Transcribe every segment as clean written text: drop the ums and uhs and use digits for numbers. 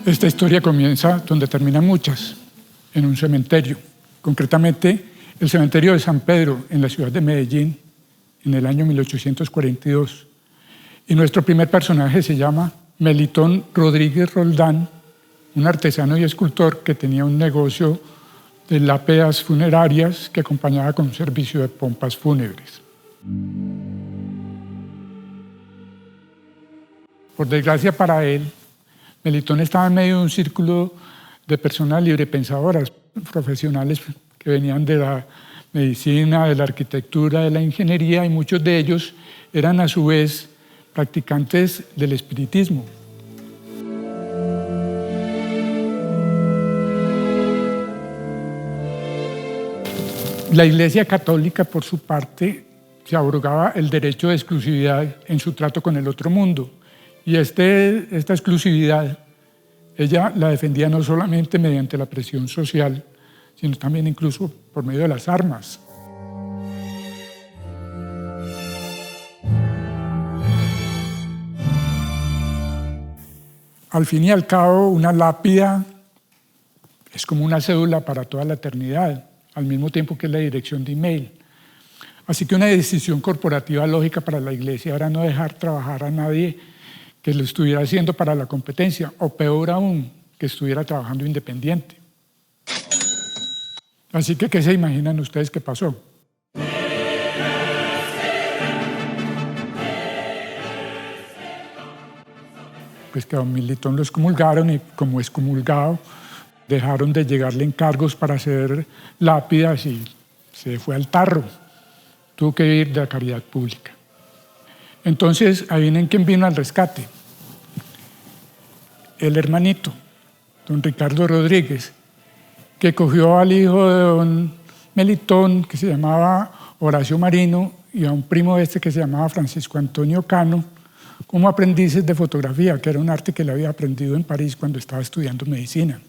Esta historia comienza donde terminan muchas, en un cementerio, concretamente el cementerio de San Pedro en la ciudad de Medellín en el año 1842. Y nuestro primer personaje se llama Melitón Rodríguez Roldán, un artesano y escultor que tenía un negocio de lápidas funerarias que acompañaba con un servicio de pompas fúnebres. Por desgracia para él, Melitón estaba en medio de un círculo de personas librepensadoras, profesionales que venían de la medicina, de la arquitectura, de la ingeniería, y muchos de ellos eran a su vez practicantes del espiritismo. La Iglesia Católica, por su parte, se abrogaba el derecho de exclusividad en su trato con el otro mundo. Y esta exclusividad, ella la defendía no solamente mediante la presión social, sino también incluso por medio de las armas. Al fin y al cabo, una lápida es como una cédula para toda la eternidad, al mismo tiempo que es la dirección de email. Así que una decisión corporativa lógica para la Iglesia era no dejar trabajar a nadie que lo estuviera haciendo para la competencia, o peor aún, que estuviera trabajando independiente. Así que, ¿qué se imaginan ustedes que pasó? Pues que a don Melitón lo excomulgaron, y como excomulgado dejaron de llegarle encargos para hacer lápidas y se fue al tarro. Tuvo que vivir de la caridad pública. Entonces, adivinen quién vino al rescate. El hermanito, don Ricardo Rodríguez, que cogió al hijo de don Melitón, que se llamaba Horacio Marino, y a un primo que se llamaba Francisco Antonio Cano, como aprendices de fotografía, que era un arte que él había aprendido en París cuando estaba estudiando medicina.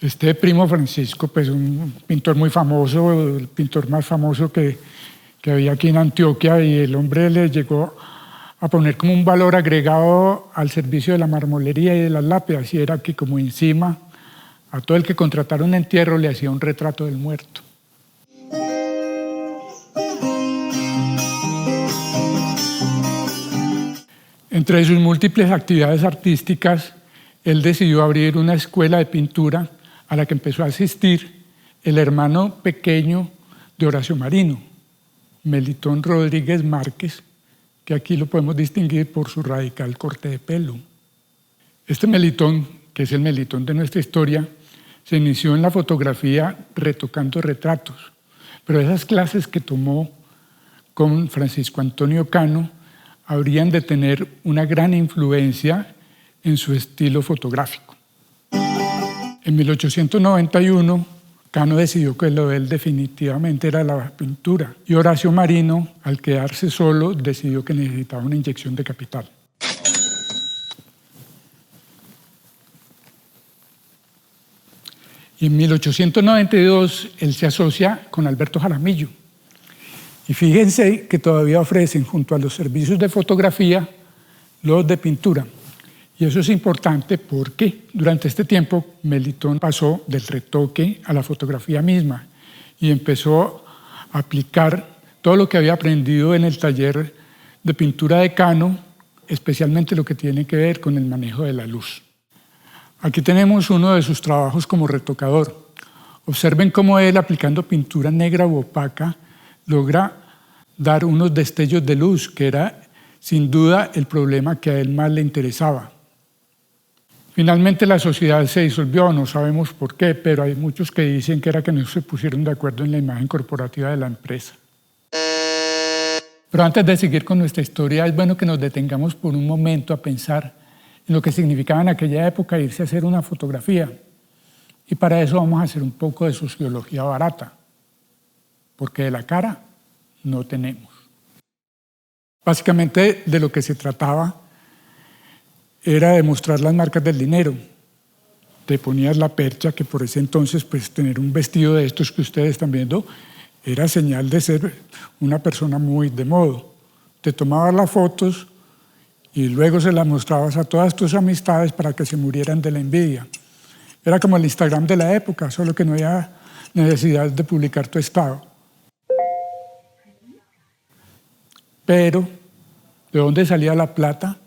Este primo Francisco, pues un pintor muy famoso, el pintor más famoso que había aquí en Antioquia, y el hombre le llegó a poner como un valor agregado al servicio de la marmolería y de las lápidas, y era que como encima a todo el que contratara un entierro le hacía un retrato del muerto. Entre sus múltiples actividades artísticas, él decidió abrir una escuela de pintura a la que empezó a asistir el hermano pequeño de Horacio Marino, Melitón Rodríguez Márquez, que aquí lo podemos distinguir por su radical corte de pelo. Este Melitón, que es el Melitón de nuestra historia, se inició en la fotografía retocando retratos, pero esas clases que tomó con Francisco Antonio Cano habrían de tener una gran influencia en su estilo fotográfico. En 1891, Cano decidió que lo de él definitivamente era la pintura, y Horacio Marino, al quedarse solo, decidió que necesitaba una inyección de capital. Y en 1892, él se asocia con Alberto Jaramillo. Y fíjense que todavía ofrecen, junto a los servicios de fotografía, los de pintura. Y eso es importante porque durante este tiempo Melitón pasó del retoque a la fotografía misma y empezó a aplicar todo lo que había aprendido en el taller de pintura de Cano, especialmente lo que tiene que ver con el manejo de la luz. Aquí tenemos uno de sus trabajos como retocador. Observen cómo él, aplicando pintura negra u opaca, logra dar unos destellos de luz, que era sin duda el problema que a él más le interesaba. Finalmente la sociedad se disolvió, no sabemos por qué, pero hay muchos que dicen que era que no se pusieron de acuerdo en la imagen corporativa de la empresa. Pero antes de seguir con nuestra historia, es bueno que nos detengamos por un momento a pensar en lo que significaba en aquella época irse a hacer una fotografía. Y para eso vamos a hacer un poco de sociología barata, porque de la cara no tenemos. Básicamente de lo que se trataba era demostrar las marcas del dinero. Te ponías la percha, que por ese entonces pues tener un vestido de estos que ustedes están viendo era señal de ser una persona muy de modo. Te tomabas las fotos y luego se las mostrabas a todas tus amistades para que se murieran de la envidia. Era como el Instagram de la época, solo que no había necesidad de publicar tu estado. Pero, ¿de dónde salía la plata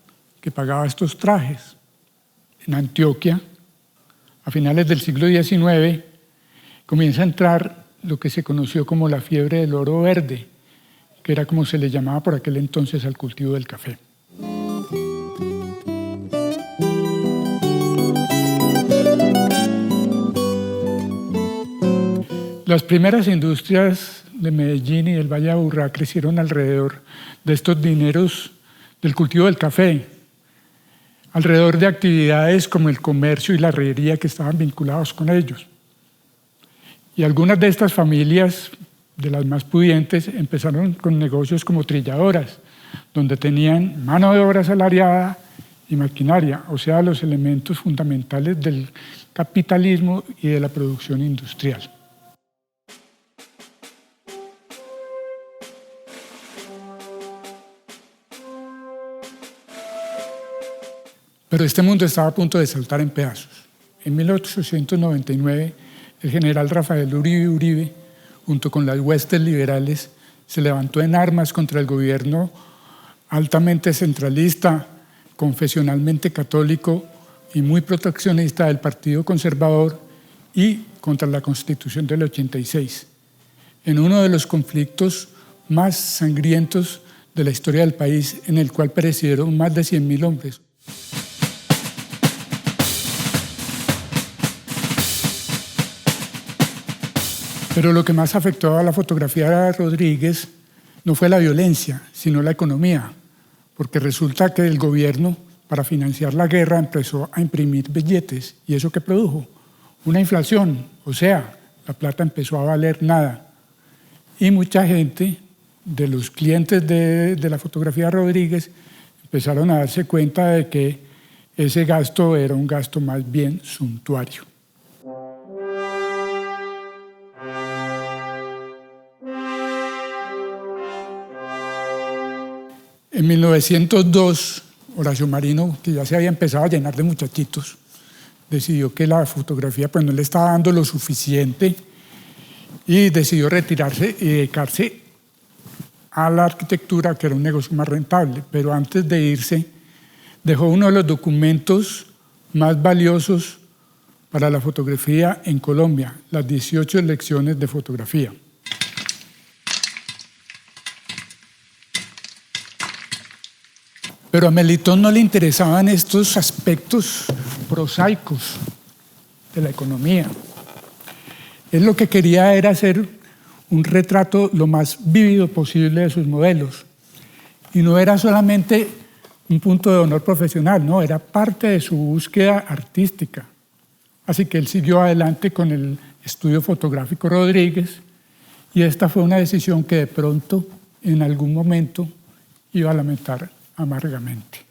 que pagaba estos trajes? En Antioquia, a finales del siglo XIX, comienza a entrar lo que se conoció como la fiebre del oro verde, que era como se le llamaba por aquel entonces al cultivo del café. Las primeras industrias de Medellín y del Valle de Aburrá crecieron alrededor de estos dineros del cultivo del café, alrededor de actividades como el comercio y la herrería que estaban vinculados con ellos. Y algunas de estas familias, de las más pudientes, empezaron con negocios como trilladoras, donde tenían mano de obra asalariada y maquinaria, o sea, los elementos fundamentales del capitalismo y de la producción industrial. Pero este mundo estaba a punto de saltar en pedazos. En 1899, el general Rafael Uribe Uribe, junto con las huestes liberales, se levantó en armas contra el gobierno altamente centralista, confesionalmente católico y muy proteccionista del Partido Conservador y contra la Constitución del 86, en uno de los conflictos más sangrientos de la historia del país, en el cual perecieron más de 100.000 hombres. Pero lo que más afectó a la fotografía de Rodríguez no fue la violencia, sino la economía, porque resulta que el gobierno, para financiar la guerra, empezó a imprimir billetes. ¿Y eso qué produjo? Una inflación, o sea, la plata empezó a valer nada. Y mucha gente, de los clientes de la fotografía de Rodríguez, empezaron a darse cuenta de que ese gasto era un gasto más bien suntuario. En 1902, Horacio Marino, que ya se había empezado a llenar de muchachitos, decidió que la fotografía pues, no le estaba dando lo suficiente y decidió retirarse y dedicarse a la arquitectura, que era un negocio más rentable. Pero antes de irse, dejó uno de los documentos más valiosos para la fotografía en Colombia, las 18 lecciones de fotografía. Pero a Melitón no le interesaban estos aspectos prosaicos de la economía. Él lo que quería era hacer un retrato lo más vívido posible de sus modelos. Y no era solamente un punto de honor profesional, no, era parte de su búsqueda artística. Así que él siguió adelante con el estudio fotográfico Rodríguez, y esta fue una decisión que de pronto, en algún momento, iba a lamentar amargamente.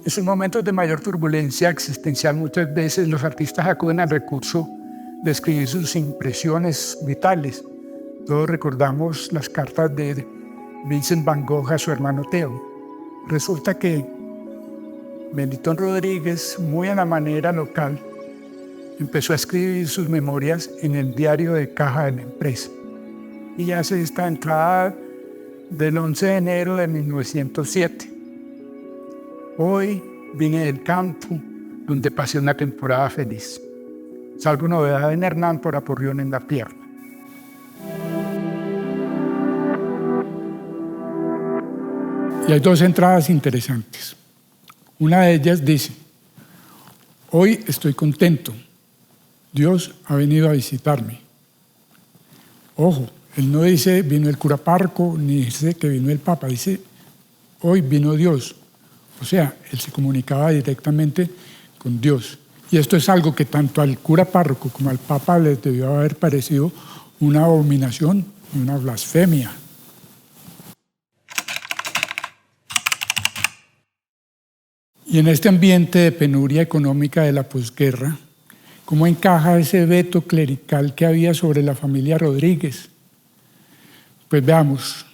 En sus momentos de mayor turbulencia existencial, muchas veces los artistas acuden al recurso de escribir sus impresiones vitales. Todos recordamos las cartas de Vincent Van Gogh a su hermano Theo. Resulta que Melitón Rodríguez, muy a la manera local, empezó a escribir sus memorias en el diario de caja de la empresa. Y hace esta entrada del 11 de enero de 1907. Hoy vine del campo, donde pasé una temporada feliz. Salvo novedad en Hernán por aporreón en la pierna. Y hay dos entradas interesantes. Una de ellas dice: hoy estoy contento. Dios ha venido a visitarme. Ojo, él no dice vino el cura Parco, ni dice que vino el Papa, dice hoy vino Dios. O sea, él se comunicaba directamente con Dios. Y esto es algo que tanto al cura párroco como al Papa les debió haber parecido una abominación y una blasfemia. Y en este ambiente de penuria económica de la posguerra, ¿cómo encaja ese veto clerical que había sobre la familia Rodríguez? Pues veamos,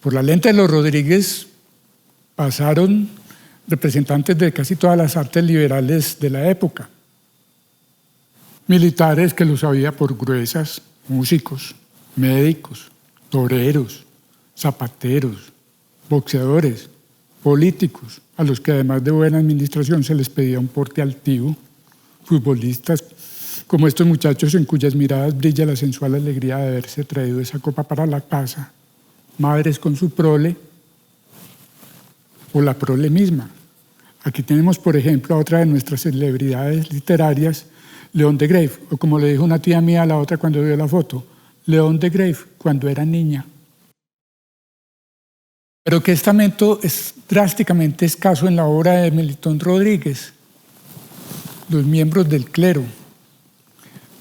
por la lente de los Rodríguez pasaron representantes de casi todas las artes liberales de la época. Militares que lo sabía por gruesas, músicos, médicos, toreros, zapateros, boxeadores, políticos, a los que además de buena administración se les pedía un porte altivo, futbolistas como estos muchachos en cuyas miradas brilla la sensual alegría de haberse traído esa copa para la casa, madres con su prole o la prole misma. Aquí tenemos, por ejemplo, a otra de nuestras celebridades literarias, León de Greiff, o como le dijo una tía mía a la otra cuando vio la foto, León de Greiff cuando era niña. Pero que estamento es drásticamente escaso en la obra de Melitón Rodríguez, los miembros del clero.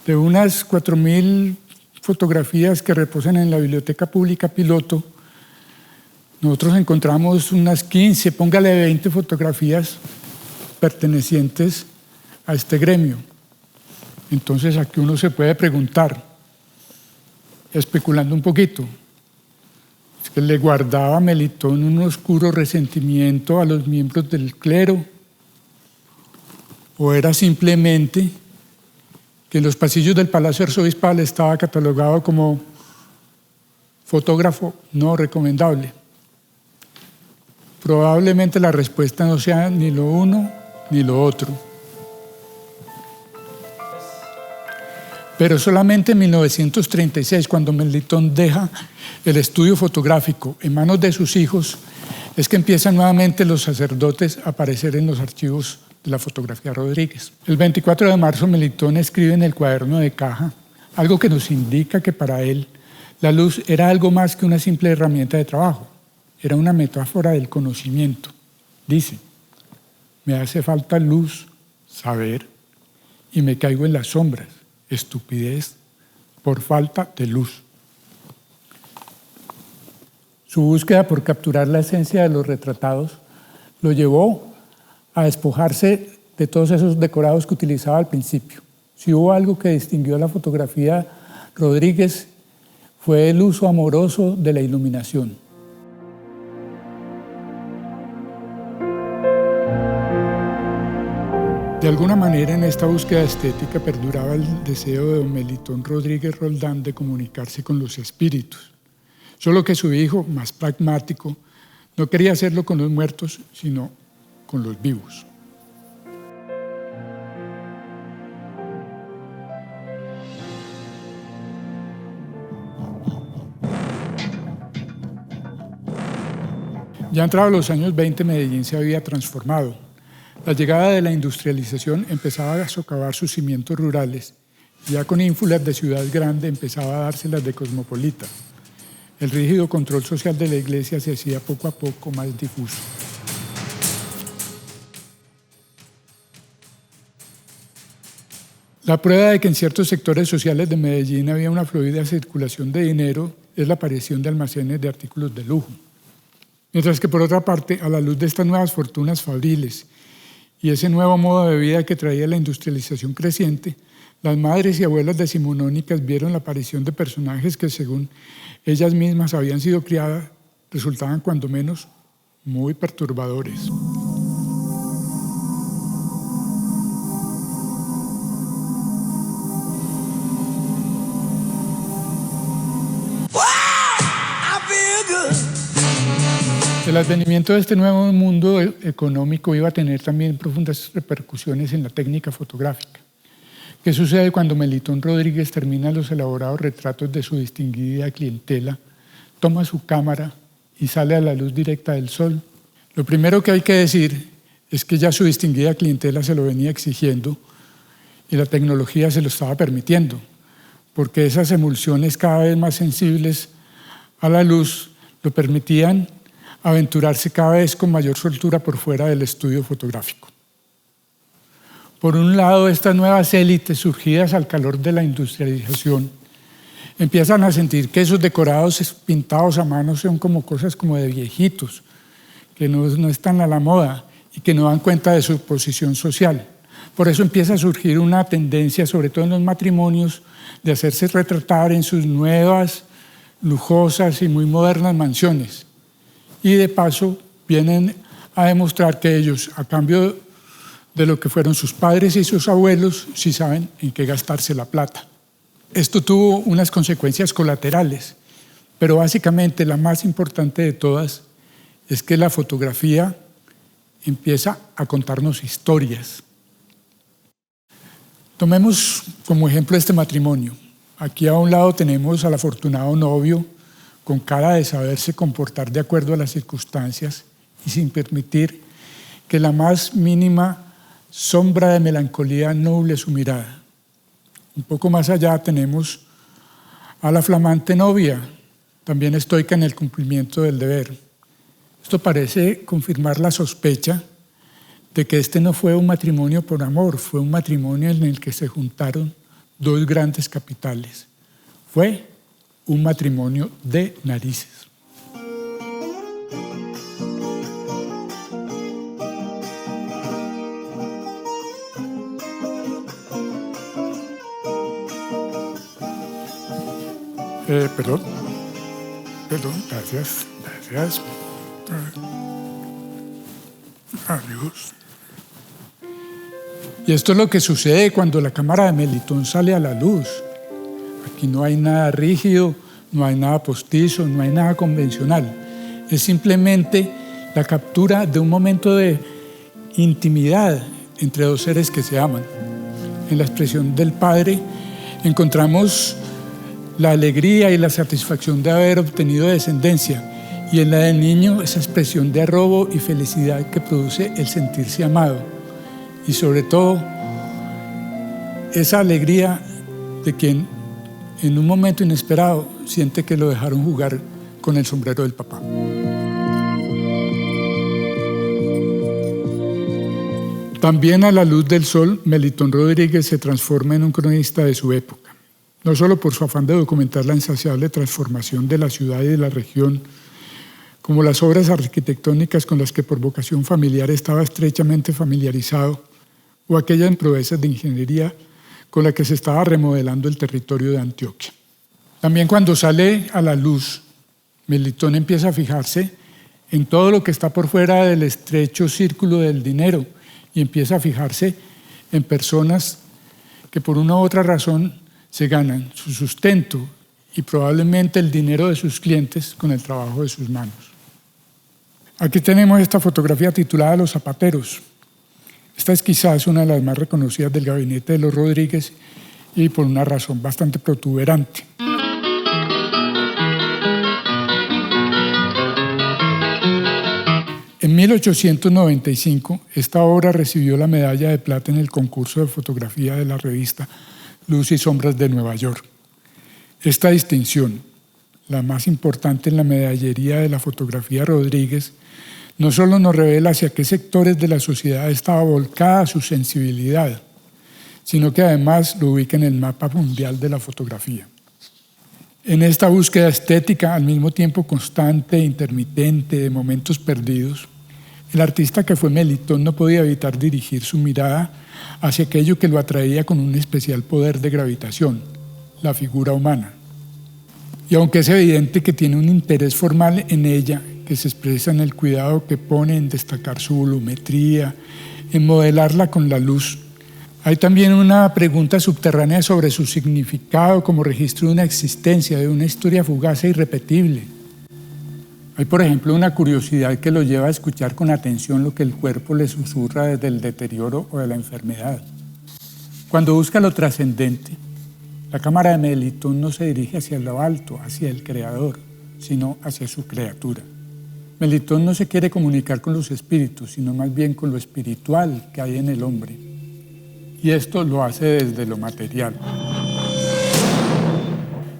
De unas 4.000 fotografías que reposan en la Biblioteca Pública Piloto, nosotros encontramos unas 15, póngale 20 fotografías pertenecientes a este gremio. Entonces aquí uno se puede preguntar, especulando un poquito, ¿es que le guardaba a Melitón un oscuro resentimiento a los miembros del clero? ¿O era simplemente que en los pasillos del Palacio Arzobispal estaba catalogado como fotógrafo no recomendable? Probablemente la respuesta no sea ni lo uno ni lo otro. Pero solamente en 1936, cuando Melitón deja el estudio fotográfico en manos de sus hijos, es que empiezan nuevamente los sacerdotes a aparecer en los archivos de la fotografía Rodríguez. El 24 de marzo Melitón escribe en el cuaderno de caja algo que nos indica que para él la luz era algo más que una simple herramienta de trabajo, era una metáfora del conocimiento. Dice, me hace falta luz, saber, y me caigo en las sombras, estupidez, por falta de luz. Su búsqueda por capturar la esencia de los retratados lo llevó a despojarse de todos esos decorados que utilizaba al principio. Si hubo algo que distinguió la fotografía Rodríguez, fue el uso amoroso de la iluminación. De alguna manera, en esta búsqueda estética perduraba el deseo de don Melitón Rodríguez Roldán de comunicarse con los espíritus. Solo que su hijo, más pragmático, no quería hacerlo con los muertos, sino con los vivos. Ya entrados los años 20, Medellín se había transformado. La llegada de la industrialización empezaba a socavar sus cimientos rurales, y ya con ínfulas de ciudad grande empezaba a dárselas de cosmopolita. El rígido control social de la Iglesia se hacía poco a poco más difuso. La prueba de que en ciertos sectores sociales de Medellín había una fluida circulación de dinero es la aparición de almacenes de artículos de lujo. Mientras que, por otra parte, a la luz de estas nuevas fortunas fabriles y ese nuevo modo de vida que traía la industrialización creciente, las madres y abuelas decimonónicas vieron la aparición de personajes que, según ellas mismas habían sido criadas, resultaban cuando menos muy perturbadores. El advenimiento de este nuevo mundo económico iba a tener también profundas repercusiones en la técnica fotográfica. ¿Qué sucede cuando Melitón Rodríguez termina los elaborados retratos de su distinguida clientela, toma su cámara y sale a la luz directa del sol? Lo primero que hay que decir es que ya su distinguida clientela se lo venía exigiendo y la tecnología se lo estaba permitiendo, porque esas emulsiones cada vez más sensibles a la luz lo permitían aventurarse cada vez con mayor soltura por fuera del estudio fotográfico. Por un lado, estas nuevas élites surgidas al calor de la industrialización empiezan a sentir que esos decorados pintados a mano son como cosas como de viejitos, que no están a la moda y que no dan cuenta de su posición social. Por eso empieza a surgir una tendencia, sobre todo en los matrimonios, de hacerse retratar en sus nuevas lujosas y muy modernas mansiones. Y de paso vienen a demostrar que ellos, a cambio de lo que fueron sus padres y sus abuelos, sí saben en qué gastarse la plata. Esto tuvo unas consecuencias colaterales, pero básicamente la más importante de todas es que la fotografía empieza a contarnos historias. Tomemos como ejemplo este matrimonio. Aquí a un lado tenemos al afortunado novio con cara de saberse comportar de acuerdo a las circunstancias y sin permitir que la más mínima sombra de melancolía nuble su mirada. Un poco más allá tenemos a la flamante novia, también estoica en el cumplimiento del deber. Esto parece confirmar la sospecha de que este no fue un matrimonio por amor, fue un matrimonio en el que se juntaron dos grandes capitales. Fue un matrimonio de narices. Perdón, gracias. Adiós. Y esto es lo que sucede cuando la cámara de Melitón sale a la luz. Aquí no hay nada rígido, no hay nada postizo, no hay nada convencional. Es simplemente la captura de un momento de intimidad entre dos seres que se aman. En la expresión del padre encontramos la alegría y la satisfacción de haber obtenido descendencia, y en la del niño esa expresión de arrobo y felicidad que produce el sentirse amado, y sobre todo esa alegría de quien en un momento inesperado siente que lo dejaron jugar con el sombrero del papá. También a la luz del sol, Melitón Rodríguez se transforma en un cronista de su época, no solo por su afán de documentar la insaciable transformación de la ciudad y de la región, como las obras arquitectónicas con las que por vocación familiar estaba estrechamente familiarizado, o aquellas proezas de ingeniería con la que se estaba remodelando el territorio de Antioquia. También cuando sale a la luz, Melitón empieza a fijarse en todo lo que está por fuera del estrecho círculo del dinero y empieza a fijarse en personas que por una u otra razón se ganan su sustento y probablemente el dinero de sus clientes con el trabajo de sus manos. Aquí tenemos esta fotografía titulada Los zapateros. Esta es quizás una de las más reconocidas del gabinete de los Rodríguez y por una razón bastante protuberante. En 1895, esta obra recibió la medalla de plata en el concurso de fotografía de la revista Luz y Sombras de Nueva York. Esta distinción, la más importante en la medallería de la fotografía Rodríguez, no solo nos revela hacia qué sectores de la sociedad estaba volcada su sensibilidad, sino que además lo ubica en el mapa mundial de la fotografía. En esta búsqueda estética, al mismo tiempo constante e intermitente de momentos perdidos, el artista que fue Melitón no podía evitar dirigir su mirada hacia aquello que lo atraía con un especial poder de gravitación, la figura humana. Y aunque es evidente que tiene un interés formal en ella, que se expresa en el cuidado que pone en destacar su volumetría, en modelarla con la luz, hay también una pregunta subterránea sobre su significado como registro de una existencia, de una historia fugaz e irrepetible. Hay, por ejemplo, una curiosidad que lo lleva a escuchar con atención lo que el cuerpo le susurra desde el deterioro o de la enfermedad. Cuando busca lo trascendente, la cámara de Melitón no se dirige hacia lo alto, hacia el creador, sino hacia su criatura. Melitón no se quiere comunicar con los espíritus, sino más bien con lo espiritual que hay en el hombre. Y esto lo hace desde lo material.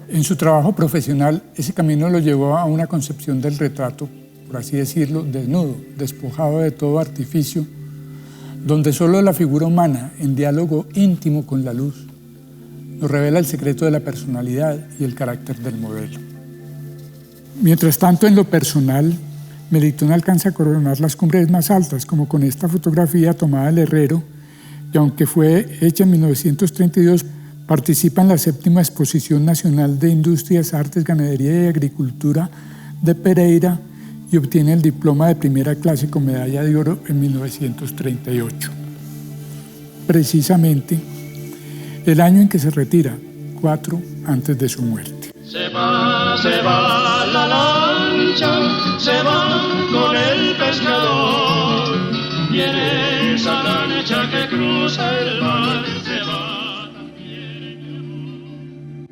En su trabajo profesional, ese camino lo llevó a una concepción del retrato, por así decirlo, desnudo, despojado de todo artificio, donde solo la figura humana, en diálogo íntimo con la luz, nos revela el secreto de la personalidad y el carácter del modelo. Mientras tanto, en lo personal, Melitón alcanza a coronar las cumbres más altas, como con esta fotografía tomada del Herrero, y aunque fue hecha en 1932, Participa en la 7ª Exposición Nacional de Industrias, Artes, Ganadería y Agricultura de Pereira y obtiene el diploma de primera clase con medalla de oro en 1938. Precisamente el año en que se retira, 4 antes de su muerte. Se va la lancha, se va con el pescador, y en esa lancha que cruza el mar, se va también.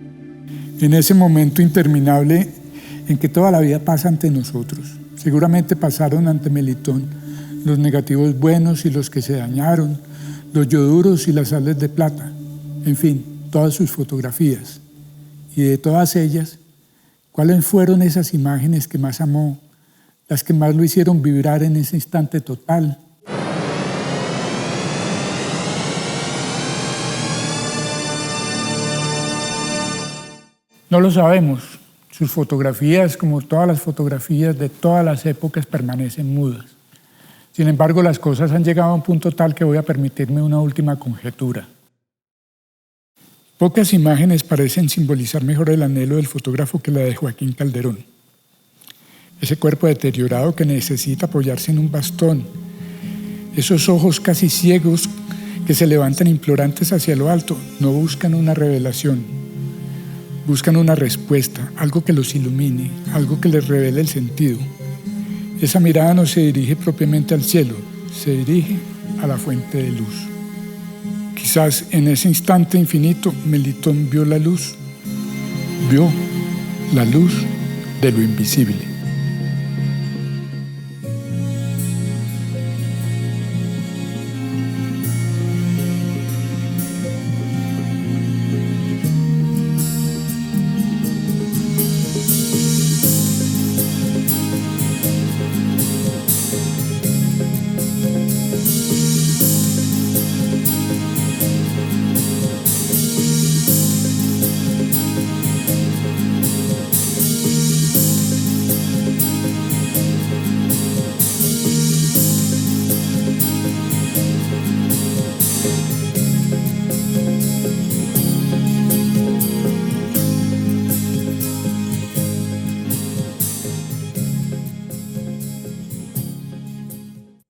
En ese momento interminable en que toda la vida pasa ante nosotros, seguramente pasaron ante Melitón los negativos buenos y los que se dañaron, los yoduros y las sales de plata, en fin, todas sus fotografías. Y de todas ellas, ¿cuáles fueron esas imágenes que más amó, las que más lo hicieron vibrar en ese instante total? No lo sabemos. Sus fotografías, como todas las fotografías de todas las épocas, permanecen mudas. Sin embargo, las cosas han llegado a un punto tal que voy a permitirme una última conjetura. Pocas imágenes parecen simbolizar mejor el anhelo del fotógrafo que la de Joaquín Calderón. Ese cuerpo deteriorado que necesita apoyarse en un bastón, esos ojos casi ciegos que se levantan implorantes hacia lo alto, no buscan una revelación, buscan una respuesta, algo que los ilumine, algo que les revele el sentido. Esa mirada no se dirige propiamente al cielo, se dirige a la fuente de luz. Quizás en ese instante infinito Melitón vio la luz de lo invisible.